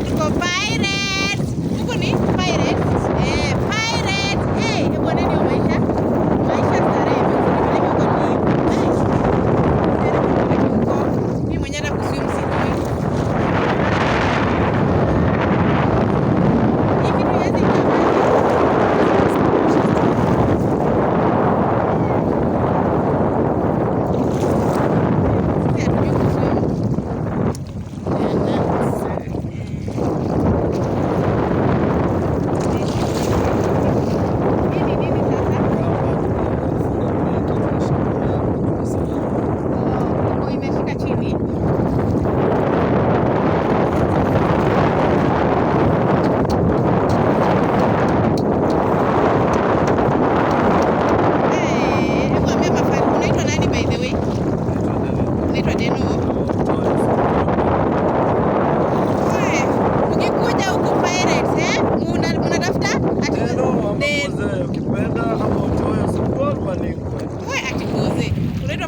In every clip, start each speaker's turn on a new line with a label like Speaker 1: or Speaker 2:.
Speaker 1: Tuko Pirates. Huku ni Pirates. Pirates. Hebu nini maisha? Maisha starehe. Mimi mwenyewe na kuswim sijui. Hivi tuweze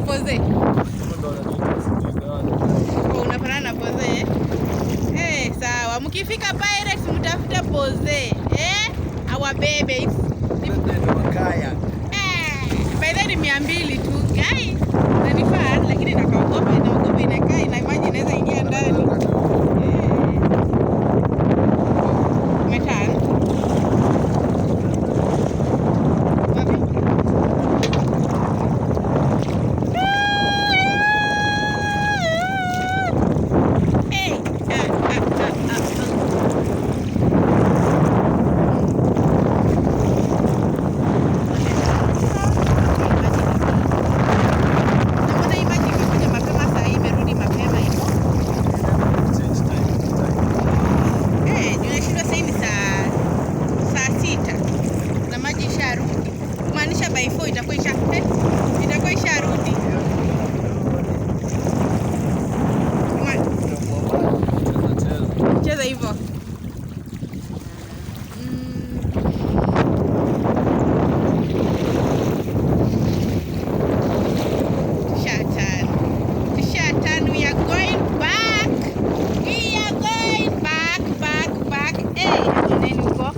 Speaker 1: Pose. Unafanana na Pose. Sawa. Mkifika Pirates mtafuta Pose. Our babies. By the way 200 tu. Guys, nanifaa lakini naogopa inakaa ina maji inaweza ingia ndani. Metan. By 4 itakuwa isharudi. Cheza hivyo. Shatan, we are going back. We are going back. Nini huko?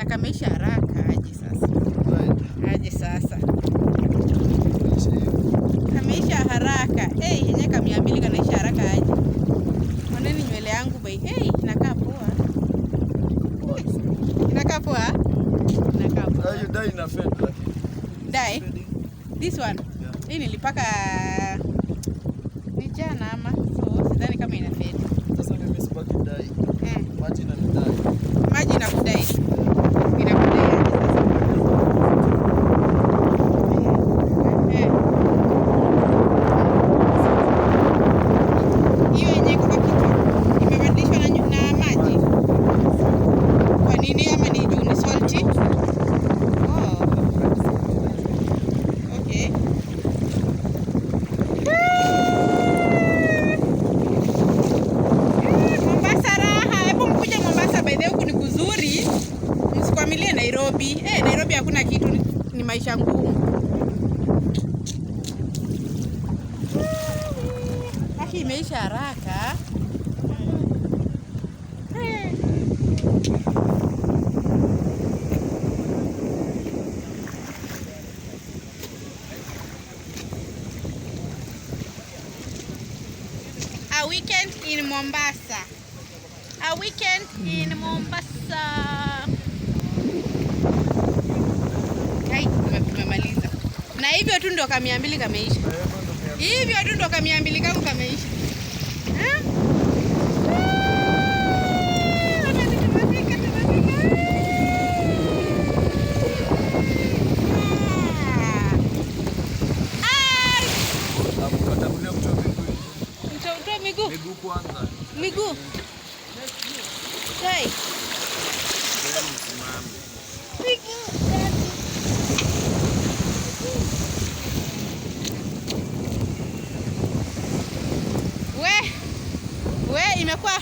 Speaker 1: Kameisha haraka aje sasa. Kameisha haraka. Yenye kama 200 kanaisha haraka aje. Oneni nywele yangu bai. Inakaa poa. Inakaa poa.
Speaker 2: You dye na fade lakini.
Speaker 1: Dye? This one.
Speaker 2: Yeah.
Speaker 1: Hii nilipaka ni jana ama. So sidhani kama ina fade.
Speaker 2: Sasa mimi sipaki dye. Maji na dye.
Speaker 1: Maji na kudai. Msikwamilie Nairobi. Nairobi hakuna kitu, ni maisha ngumu. Haki imeisha haraka. A weekend in Mombasa. A weekend in Mombasa. Tumemaliza. Na hivyo tu ndo kama 200 kameisha. Hivyo tu ndo kama 200 kangu kameisha. Miguu kwanza. Miguu. Hey. We imekuwa